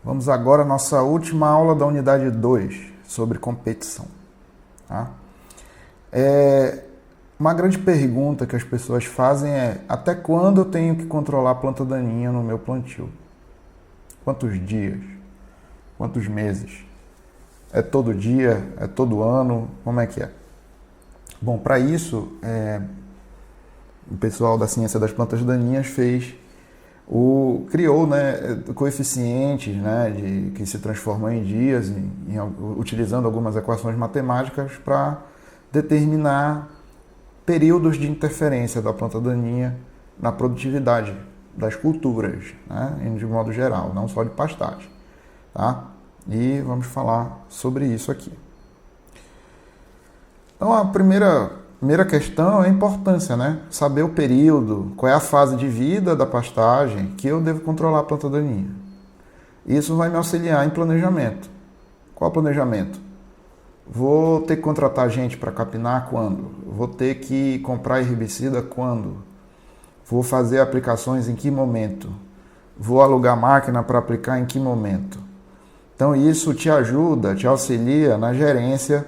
Vamos agora à nossa última aula da unidade 2, sobre competição. Tá? Uma grande pergunta que as pessoas fazem é: até quando eu tenho que controlar a planta daninha no meu plantio? Quantos dias? Quantos meses? É todo dia? É todo ano? Como é que é? Bom, para isso, o pessoal da ciência das plantas daninhas criou, coeficientes, que se transformam em dias, utilizando algumas equações matemáticas para determinar períodos de interferência da planta daninha na produtividade das culturas, de modo geral, não só de pastagem. Tá? E vamos falar sobre isso aqui. Então, a primeira questão é a importância, saber o período, qual é a fase de vida da pastagem que eu devo controlar a planta daninha. Isso vai me auxiliar em planejamento. Qual planejamento? Vou ter que contratar gente para capinar quando? Vou ter que comprar herbicida quando? Vou fazer aplicações em que momento? Vou alugar máquina para aplicar em que momento? Então isso te ajuda, te auxilia na gerência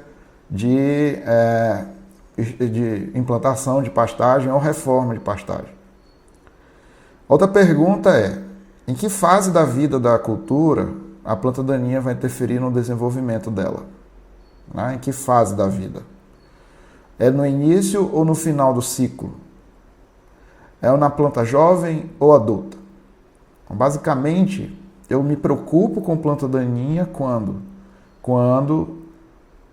de implantação de pastagem ou reforma de pastagem. Outra pergunta é: em que fase da vida da cultura a planta daninha vai interferir no desenvolvimento dela? Em que fase da vida? É no início ou no final do ciclo? É na planta jovem ou adulta? Então, basicamente, eu me preocupo com planta daninha quando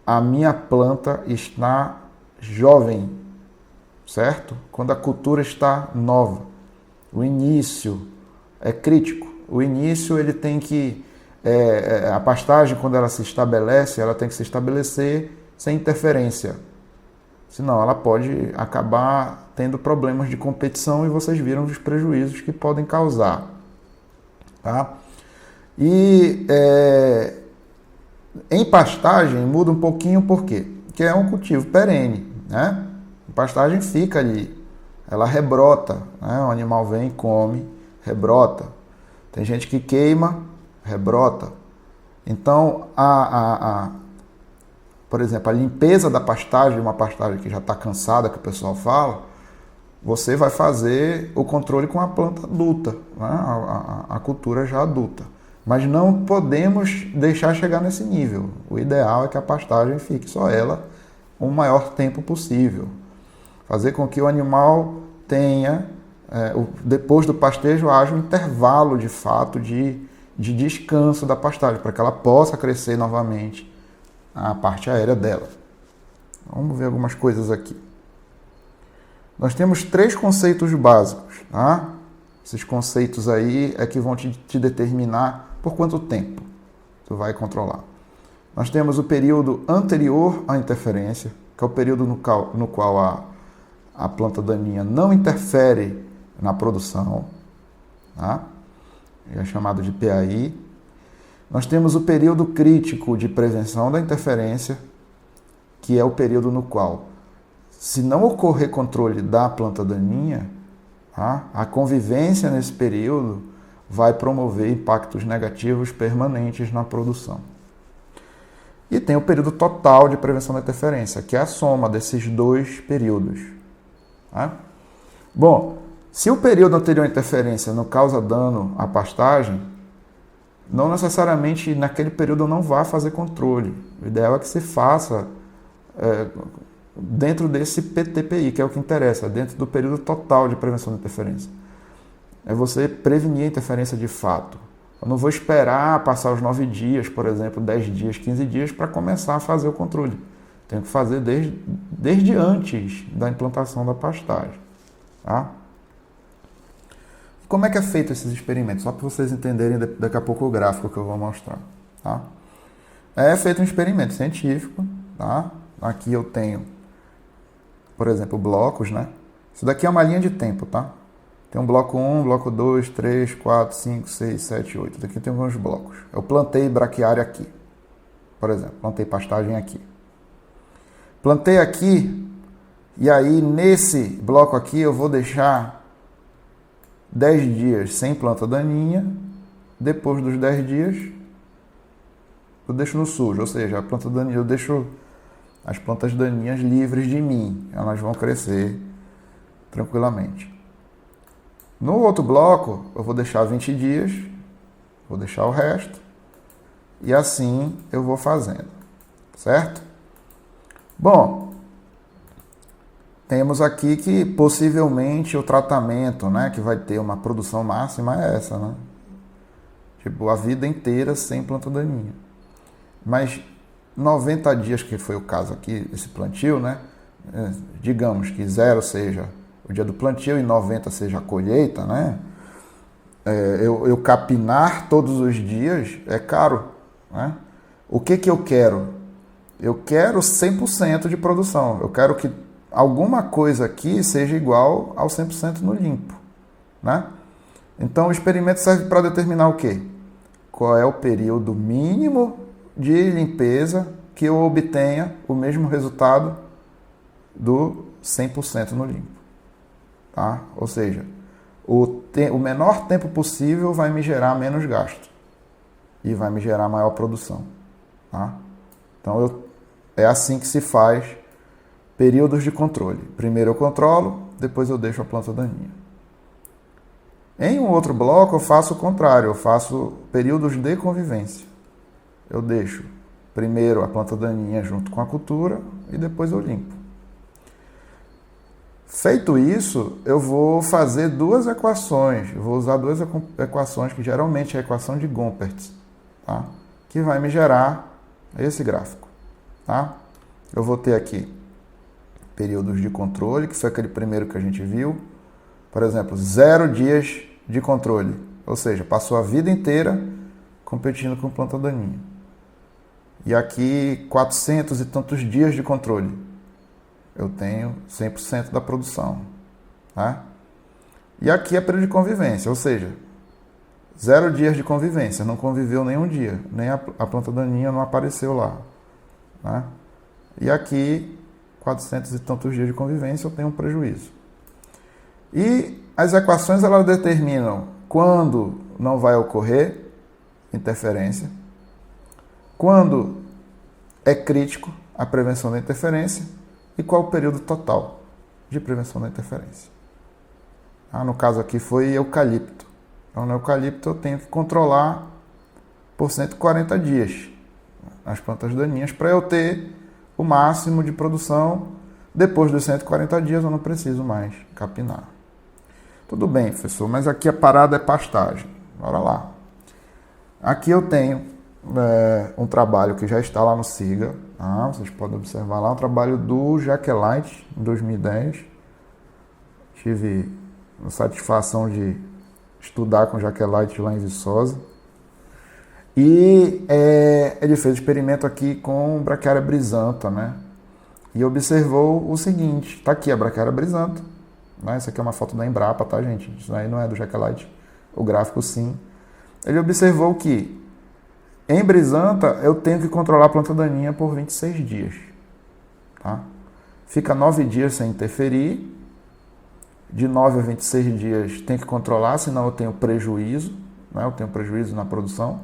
a minha planta está jovem, certo? Quando a cultura está nova. O início é crítico. O início ele tem que... a pastagem, quando ela se estabelece, ela tem que se estabelecer sem interferência. Senão ela pode acabar tendo problemas de competição e vocês viram os prejuízos que podem causar. Tá? E em pastagem muda um pouquinho, por quê? Porque é um cultivo perene, A pastagem fica ali, ela rebrota, O animal vem, come, rebrota. Tem gente que queima, rebrota. Então, por exemplo, a limpeza da pastagem, uma pastagem que já está cansada, que o pessoal fala, você vai fazer o controle com a planta adulta, a cultura já adulta. Mas não podemos deixar chegar nesse nível. O ideal é que a pastagem fique só ela o maior tempo possível. Fazer com que o animal tenha, depois do pastejo, haja um intervalo de fato de descanso da pastagem, para que ela possa crescer novamente a parte aérea dela. Vamos ver algumas coisas aqui. Nós temos 3 conceitos básicos, tá? Esses conceitos aí é que vão te determinar por quanto tempo tu vai controlar. Nós temos o período anterior à interferência, que é o período no qual a planta daninha não interfere na produção, tá? É chamado de PAI. Nós temos o período crítico de prevenção da interferência, que é o período no qual, se não ocorrer controle da planta daninha, a convivência nesse período vai promover impactos negativos permanentes na produção. E tem o período total de prevenção da interferência, que é a soma desses 2 períodos. Bom, se o período anterior à interferência não causa dano à pastagem, não necessariamente naquele período eu não vá fazer controle. O ideal é que se faça dentro desse PTPI, que é o que interessa, dentro do período total de prevenção da interferência. É você prevenir a interferência de fato. Eu não vou esperar passar os 9 dias, por exemplo, 10 dias, 15 dias, para começar a fazer o controle. Tenho que fazer desde antes da implantação da pastagem. Tá? Como é que é feito esses experimentos? Só para vocês entenderem daqui a pouco o gráfico que eu vou mostrar. Tá? É feito um experimento científico. Tá? Aqui eu tenho, por exemplo, blocos. Isso daqui é uma linha de tempo. Tá? Tem um bloco 1, bloco 2, 3, 4, 5, 6, 7, 8. Daqui tem alguns blocos. Eu plantei braquiária aqui. Por exemplo, plantei pastagem aqui. Plantei aqui, e aí nesse bloco aqui eu vou deixar 10 dias sem planta daninha depois dos 10 dias, eu deixo no sujo, ou seja, a planta daninha, eu deixo as plantas daninhas livres de mim, elas vão crescer tranquilamente. No outro bloco, eu vou deixar 20 dias, vou deixar o resto, e assim eu vou fazendo, certo? Bom, temos aqui que possivelmente o tratamento, né, que vai ter uma produção máxima é essa, né? Tipo, a vida inteira sem planta daninha. Mas 90 dias, que foi o caso aqui, esse plantio, né? Digamos que 0 seja o dia do plantio e 90 seja a colheita, né? Eu capinar todos os dias é caro, né? O que eu quero? Eu quero 100% de produção. Eu quero que alguma coisa aqui seja igual ao 100% no limpo, né? Então o experimento serve para determinar o quê? Qual é o período mínimo de limpeza que eu obtenha o mesmo resultado do 100% no limpo, tá? Ou seja, o menor tempo possível vai me gerar menos gasto e vai me gerar maior produção, tá? Então é assim que se faz períodos de controle. Primeiro eu controlo, depois eu deixo a planta daninha. Em um outro bloco eu faço o contrário, eu faço períodos de convivência. Eu deixo primeiro a planta daninha junto com a cultura e depois eu limpo. Feito isso, eu vou fazer duas equações. Eu vou usar duas equações, que geralmente é a equação de Gompert, tá? Que vai me gerar esse gráfico, tá? Eu vou ter aqui períodos de controle, que foi aquele primeiro que a gente viu. Por exemplo, 0 dias de controle, ou seja, passou a vida inteira competindo com planta daninha. E aqui 400 e tantos dias de controle. Eu tenho 100% da produção, tá? E aqui é período de convivência, ou seja, 0 dias de convivência, não conviveu nenhum dia, nem a planta daninha não apareceu lá, tá? E aqui 400 e tantos dias de convivência, eu tenho um prejuízo. E as equações, elas determinam quando não vai ocorrer interferência, quando é crítico a prevenção da interferência e qual o período total de prevenção da interferência. No caso aqui foi eucalipto. Então, no eucalipto eu tenho que controlar por 140 dias as plantas daninhas para eu ter o máximo de produção. Depois dos 140 dias eu não preciso mais capinar. Tudo bem, professor, mas aqui a parada é pastagem. Bora lá. Aqui eu tenho um trabalho que já está lá no SIGA. Vocês podem observar lá, um trabalho do Jaquelite, em 2010. Tive a satisfação de estudar com o Jaquelite lá em Viçosa. E ele fez experimento aqui com Braquiária brisanta, né? E observou o seguinte, tá aqui a Braquiária brisanta, né? Essa aqui é uma foto da Embrapa, tá, gente? Isso aí não é do Jaquelite, o gráfico sim. Ele observou que em brisanta eu tenho que controlar a planta daninha por 26 dias, tá? Fica 9 dias sem interferir, de 9 a 26 dias tem que controlar, senão eu tenho prejuízo, né? Eu tenho prejuízo na produção.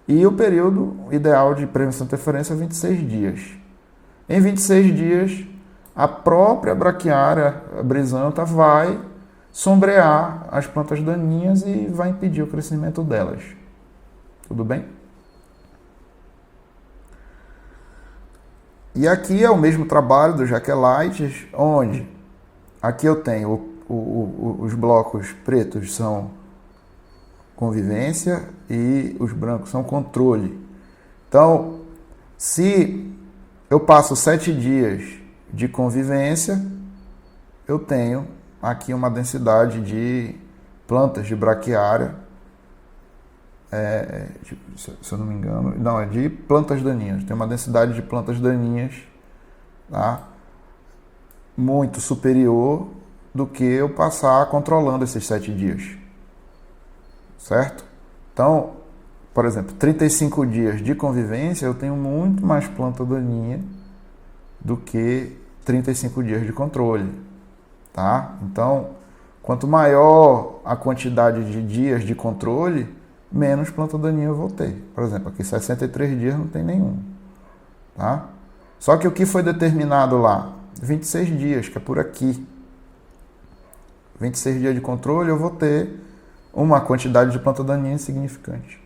E o período ideal de prevenção de interferência é 26 dias. Em 26 dias, a própria Braquiária brisanta vai sombrear as plantas daninhas e vai impedir o crescimento delas. Tudo bem? E aqui é o mesmo trabalho do Jaquelite, onde aqui eu tenho os blocos pretos são convivência e os brancos são controle. Então, se eu passo 7 dias de convivência, eu tenho aqui uma densidade de plantas de braquiária, se eu não me engano, não, é de plantas daninhas. Tem uma densidade de plantas daninhas, tá, muito superior do que eu passar controlando esses 7 dias. Certo? Então, por exemplo, 35 dias de convivência, eu tenho muito mais planta daninha do que 35 dias de controle, tá? Então, quanto maior a quantidade de dias de controle, menos planta daninha eu vou ter. Por exemplo, aqui 63 dias não tem nenhum. Tá? Só que o que foi determinado lá? 26 dias, que é por aqui. 26 dias de controle, eu vou ter uma quantidade de planta daninha insignificante,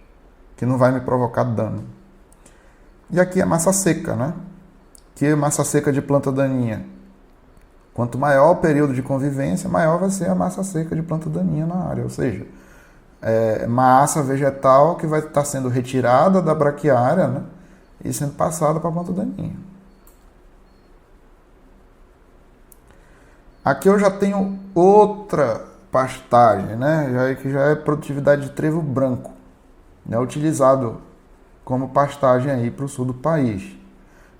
que não vai me provocar dano. E aqui é massa seca, né? Que é massa seca de planta daninha. Quanto maior o período de convivência, maior vai ser a massa seca de planta daninha na área. Ou seja, é massa vegetal que vai estar sendo retirada da braquiária, né? E sendo passada para a planta daninha. Aqui eu já tenho outra pastagem, né? Que já é produtividade de trevo branco, né? Utilizado como pastagem aí para o sul do país.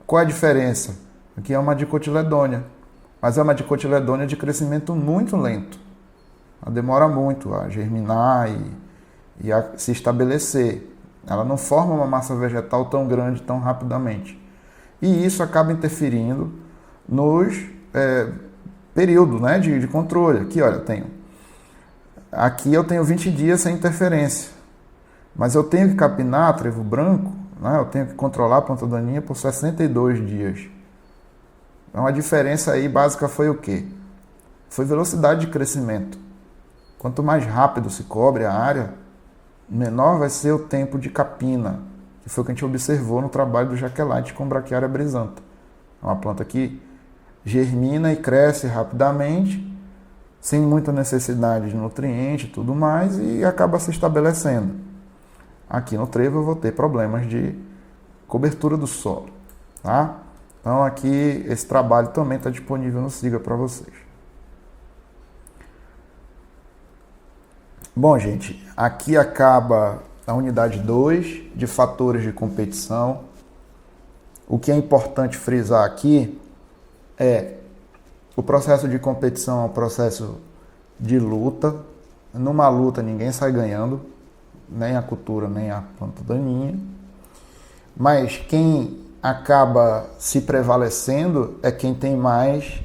Qual é a diferença? Aqui é uma dicotiledônia, mas é uma dicotiledônia de crescimento muito lento. Ela demora muito a germinar e a se estabelecer. Ela não forma uma massa vegetal tão grande tão rapidamente. E isso acaba interferindo nos períodos, né, de controle. Aqui, olha, aqui eu tenho 20 dias sem interferência. Mas eu tenho que capinar trevo branco, né, eu tenho que controlar a planta daninha por 62 dias. Então a diferença aí básica foi o quê? Foi velocidade de crescimento. Quanto mais rápido se cobre a área, menor vai ser o tempo de capina, que foi o que a gente observou no trabalho do Jaquelite com braquiária brisanta. É uma planta que germina e cresce rapidamente, sem muita necessidade de nutriente e tudo mais, e acaba se estabelecendo. Aqui no trevo eu vou ter problemas de cobertura do solo, tá? Então aqui esse trabalho também está disponível no SIGA para vocês. Bom, gente, aqui acaba a unidade 2 de fatores de competição. O que é importante frisar aqui é o processo de competição é um processo de luta. Numa luta ninguém sai ganhando, nem a cultura, nem a planta daninha. Mas quem acaba se prevalecendo é quem tem mais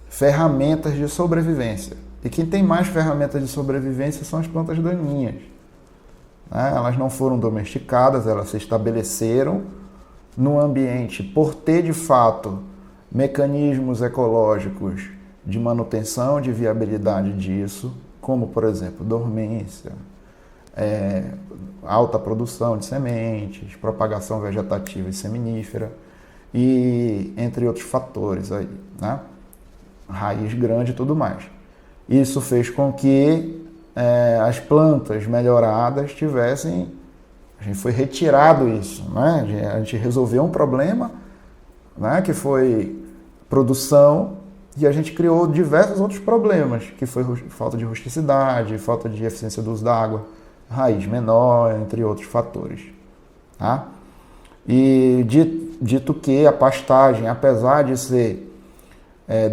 ferramentas de sobrevivência. E quem tem mais ferramentas de sobrevivência são as plantas daninhas. Elas não foram domesticadas, elas se estabeleceram no ambiente por ter, de fato, mecanismos ecológicos de manutenção, de viabilidade disso, como, por exemplo, dormência, alta produção de sementes, propagação vegetativa e seminífera, e entre outros fatores aí, né? Raiz grande e tudo mais. Isso fez com que as plantas melhoradas tivessem... A gente foi retirado isso, né? A gente resolveu um problema, né? Que foi produção, e a gente criou diversos outros problemas, que foi falta de rusticidade, falta de eficiência do uso da água, raiz menor, entre outros fatores. Tá? E dito que a pastagem, apesar de ser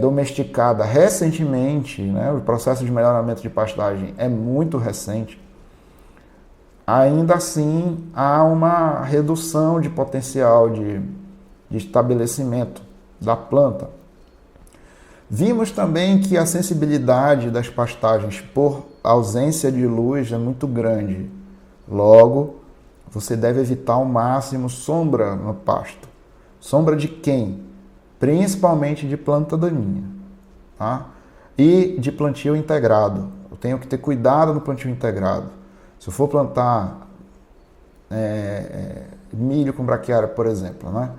domesticada recentemente, né, o processo de melhoramento de pastagem é muito recente, ainda assim há uma redução de potencial de estabelecimento da planta. Vimos também que a sensibilidade das pastagens por ausência de luz é muito grande. Logo, você deve evitar ao máximo sombra no pasto. Sombra de quem? Principalmente de planta daninha, tá? E de plantio integrado. Eu tenho que ter cuidado no plantio integrado. Se eu for plantar milho com braquiária, por exemplo, né?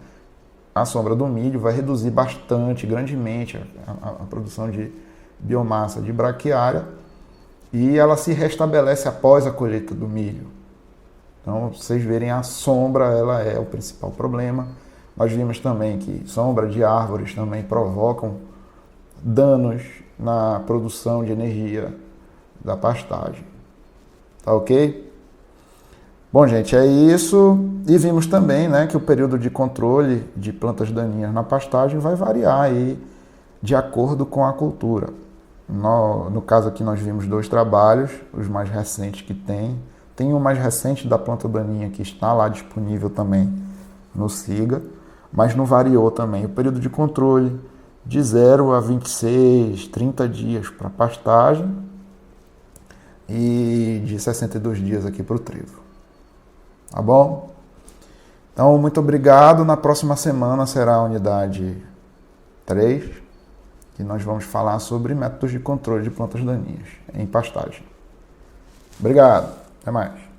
A sombra do milho vai reduzir bastante, grandemente, a produção de biomassa de braquiária, e ela se restabelece após a colheita do milho. Então, vocês verem, a sombra ela é o principal problema. Nós vimos também que sombra de árvores também provocam danos na produção de energia da pastagem. Tá ok? Bom, gente, é isso. E vimos também, né, que o período de controle de plantas daninhas na pastagem vai variar aí de acordo com a cultura. No caso aqui nós vimos 2 trabalhos, os mais recentes que tem. Tem um mais recente da planta daninha que está lá disponível também no SIGA, mas não variou também. O período de controle de 0 a 26, 30 dias para pastagem, e de 62 dias aqui para o trevo. Tá bom? Então, muito obrigado. Na próxima semana será a unidade 3, que nós vamos falar sobre métodos de controle de plantas daninhas em pastagem. Obrigado. Até mais.